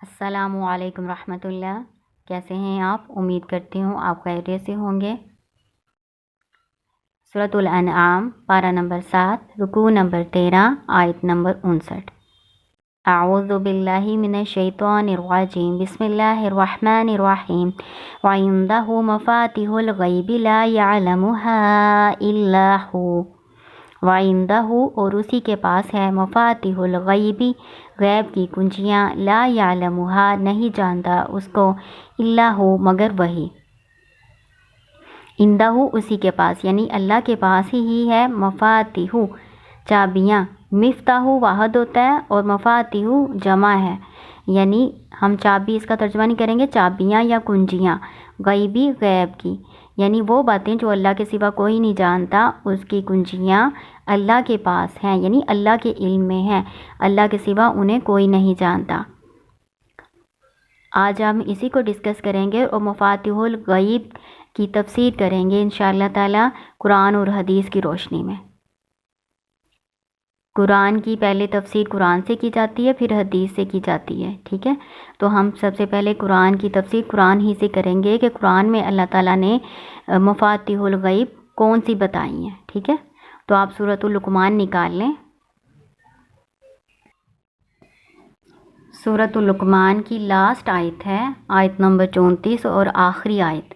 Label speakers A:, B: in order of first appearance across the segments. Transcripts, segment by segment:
A: السلام علیکم رحمۃ اللہ، کیسے ہیں آپ؟ امید کرتی ہوں آپ خیریت سے ہوں گے۔ سورۃ الانعام پارہ نمبر 7، رکوع نمبر 13، آیت نمبر 59۔ اعوذ باللہ من الشیطان الرجیم، بسم اللہ الرحمن الرحیم۔ وعنده مفاتح الغیب لا يعلمها الا هو۔ وعنده اور اسی کے پاس ہے، مفاتح الغیب غیب کی کنجیاں، لا یعلمها نہیں جانتا اس کو، الا ہو مگر وہی۔ عندہ اسی کے پاس یعنی اللہ کے پاس ہی ہے، مفاتح چابیاں، مفتاح واحد ہوتا ہے اور مفاتح جمع ہے، یعنی ہم چابی اس کا ترجمہ نہیں کریں گے، چابیاں یا کنجیاں، غیبی غیب کی، یعنی وہ باتیں جو اللہ کے سوا کوئی نہیں جانتا، اس کی کنجیاں اللہ کے پاس ہیں، یعنی اللہ کے علم میں ہیں، اللہ کے سوا انہیں کوئی نہیں جانتا۔ آج ہم اسی کو ڈسکس کریں گے اور مفاتیح الغیب کی تفسیر کریں گے انشاءاللہ تعالی قرآن اور حدیث کی روشنی میں۔ قرآن کی پہلے تفسیر قرآن سے کی جاتی ہے، پھر حدیث سے کی جاتی ہے، ٹھیک ہے؟ تو ہم سب سے پہلے قرآن کی تفسیر قرآن ہی سے کریں گے کہ قرآن میں اللہ تعالیٰ نے مفاتیح الغیب کون سی بتائی ہیں، ٹھیک ہے؟ تو آپ سورۃ اللقمان نکال لیں۔ سورۃ اللقمان کی لاسٹ آیت ہے، آیت نمبر 34 اور آخری آیت۔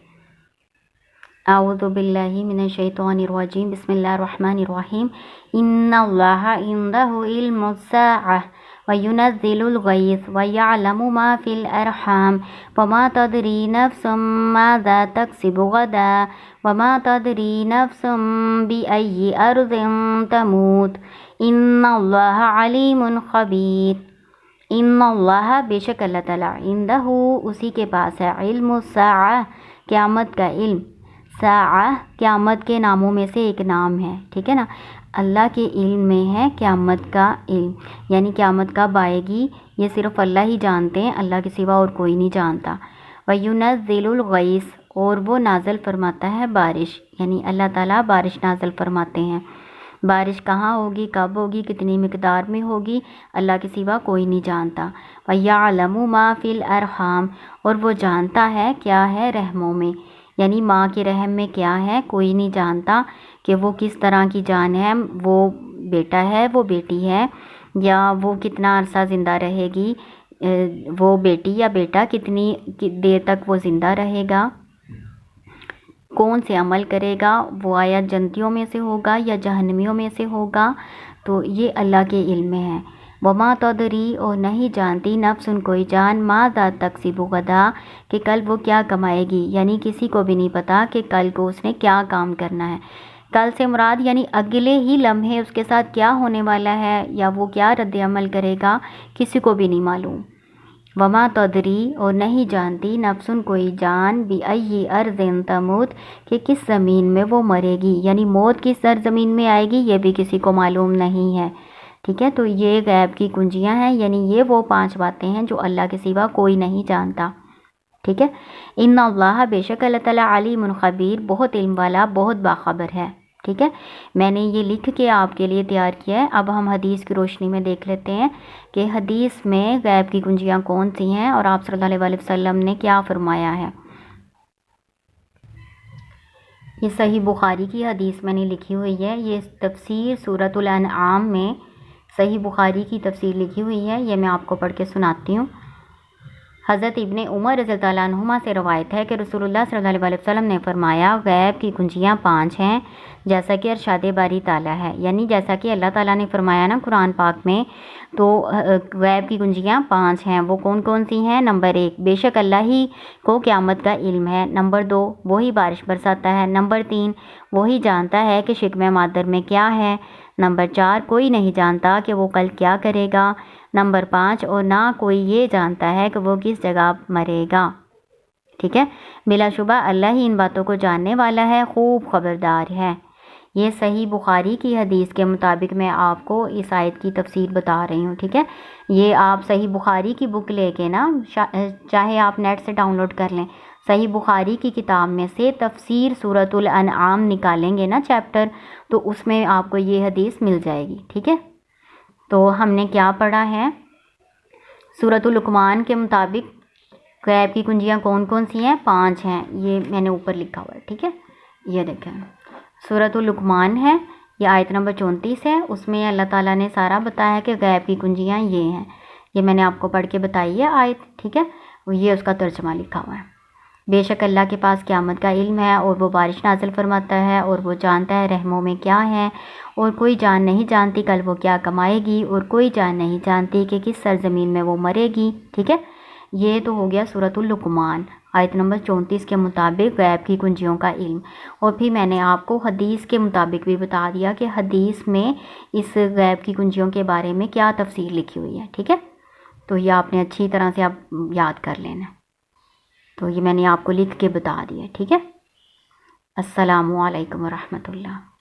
A: اعوذ باللہ من الشیطان الرجیم، بسم اللہ الرحمن الرحیم۔ ان اللہ عندہ علم الساعۃ وینزل الغیث ویعلم ما فی الارحام وما تدری نفس ماذا تکسب غدا وما تدری نفس بأی ارض تموت ان اللہ علیم خبیر۔ ان اللہ بے شک اللہ تعالیٰ، عندہ اسی کے پاس ہے، علم الساعہ قیامت کا علم۔ ساعہ قیامت کے ناموں میں سے ایک نام ہے، ٹھیک ہے نا؟ اللہ کے علم میں ہے قیامت کا علم، یعنی قیامت کب آئے گی یہ صرف اللہ ہی جانتے ہیں، اللہ کے سوا اور کوئی نہیں جانتا۔ وَيُنَزِّلُ الْغَيْثَ اور وہ نازل فرماتا ہے بارش، یعنی اللہ تعالیٰ بارش نازل فرماتے ہیں۔ بارش کہاں ہوگی، کب ہوگی، کتنی مقدار میں ہوگی، اللہ کے سوا کوئی نہیں جانتا۔ وَيَعْلَمُ مَا فِي الْأَرْحَامِ اور وہ جانتا ہے کیا ہے رحموں میں، یعنی ماں کے رحم میں کیا ہے کوئی نہیں جانتا کہ وہ کس طرح کی جان ہے، وہ بیٹا ہے، وہ بیٹی ہے، یا وہ کتنا عرصہ زندہ رہے گی، وہ بیٹی یا بیٹا کتنی دیر تک وہ زندہ رہے گا، کون سے عمل کرے گا، وہ آیا جنتیوں میں سے ہوگا یا جہنمیوں میں سے ہوگا، تو یہ اللہ کے علم میں ہے۔ وما تدری اور نہیں جانتی نفس کوئی جان، ماذا تکسب غدا کہ کل وہ کیا کمائے گی، یعنی کسی کو بھی نہیں پتا کہ کل کو اس نے کیا کام کرنا ہے۔ کل سے مراد یعنی اگلے ہی لمحے اس کے ساتھ کیا ہونے والا ہے یا وہ کیا رد عمل کرے گا، کسی کو بھی نہیں معلوم۔ وما تدری اور نہیں جانتی نفس کوئی جان، بأی ارض تموت کہ کس زمین میں وہ مرے گی، یعنی موت کس سرزمین میں آئے گی یہ بھی کسی کو معلوم نہیں ہے، ٹھیک ہے؟ تو یہ غیب کی کنجیاں ہیں، یعنی یہ وہ 5 باتیں ہیں جو اللہ کے سوا کوئی نہیں جانتا، ٹھیک ہے؟ ان اللہ بے شک اللہ تعالیٰ علیم خبیر بہت علم والا، بہت باخبر ہے، ٹھیک ہے؟ میں نے یہ لکھ کے آپ کے لیے تیار کیا ہے۔ اب ہم حدیث کی روشنی میں دیکھ لیتے ہیں کہ حدیث میں غیب کی کنجیاں کون سی ہیں اور آپ صلی اللہ علیہ وسلم نے کیا فرمایا ہے۔ یہ صحیح بخاری کی حدیث میں نے لکھی ہوئی ہے، یہ تفسیر سورۃ الانعام میں صحیح بخاری کی تفسیر لکھی ہوئی ہے، یہ میں آپ کو پڑھ کے سناتی ہوں۔ حضرت ابن عمر رضی اللہ عنہما سے روایت ہے کہ رسول اللہ صلی اللہ علیہ وسلم نے فرمایا، غیب کی کنجیاں 5 ہیں جیسا کہ ارشاد باری تعالیٰ ہے، یعنی جیسا کہ اللہ تعالیٰ نے فرمایا نا قرآن پاک میں، تو غیب کی کنجیاں 5 ہیں۔ وہ کون کون سی ہیں؟ نمبر 1 بے شک اللہ ہی کو قیامت کا علم ہے، نمبر 2 وہی بارش برساتا ہے، نمبر 3 وہی جانتا ہے کہ شکم مادر میں کیا ہے، نمبر 4 کوئی نہیں جانتا کہ وہ کل کیا کرے گا، نمبر 5 اور نہ کوئی یہ جانتا ہے کہ وہ کس جگہ مرے گا، ٹھیک ہے؟ بلا شبہ اللہ ہی ان باتوں کو جاننے والا ہے، خوب خبردار ہے۔ یہ صحیح بخاری کی حدیث کے مطابق میں آپ کو اس آیت کی تفسیر بتا رہی ہوں، ٹھیک ہے؟ یہ آپ صحیح بخاری کی بک لے کے نا، چاہے آپ نیٹ سے ڈاؤن لوڈ کر لیں، صحیح بخاری کی کتاب میں سے تفسیر سورۃ الانعام نکالیں گے نا چیپٹر، تو اس میں آپ کو یہ حدیث مل جائے گی، ٹھیک ہے؟ تو ہم نے کیا پڑھا ہے؟ سورۃ لقمان کے مطابق غیب کی کنجیاں کون کون سی ہیں؟ 5 ہیں، یہ میں نے اوپر لکھا ہوا ہے، ٹھیک ہے، یہ دیکھیں سورۃ لقمان ہے، یہ آیت نمبر 34 ہے، اس میں اللہ تعالیٰ نے سارا بتایا کہ غیب کی کنجیاں یہ ہیں، یہ میں نے آپ کو پڑھ کے بتائی ہے آیت، ٹھیک ہے، یہ اس کا ترجمہ لکھا ہوا ہے۔ بے شک اللہ کے پاس قیامت کا علم ہے اور وہ بارش نازل فرماتا ہے اور وہ جانتا ہے رحموں میں کیا ہے، اور کوئی جان نہیں جانتی کل وہ کیا کمائے گی، اور کوئی جان نہیں جانتی کہ کس سرزمین میں وہ مرے گی، ٹھیک ہے۔ یہ تو ہو گیا سورۃ اللقمان آیت نمبر 34 کے مطابق غیب کی کنجیوں کا علم، اور پھر میں نے آپ کو حدیث کے مطابق بھی بتا دیا کہ حدیث میں اس غیب کی کنجیوں کے بارے میں کیا تفسیر لکھی ہوئی ہے، ٹھیک ہے، تو یہ آپ نے اچھی طرح سے آپ یاد کر لینا، تو یہ میں نے آپ کو لکھ کے بتا دیا، ٹھیک ہے۔ السلام علیکم ورحمۃ اللہ۔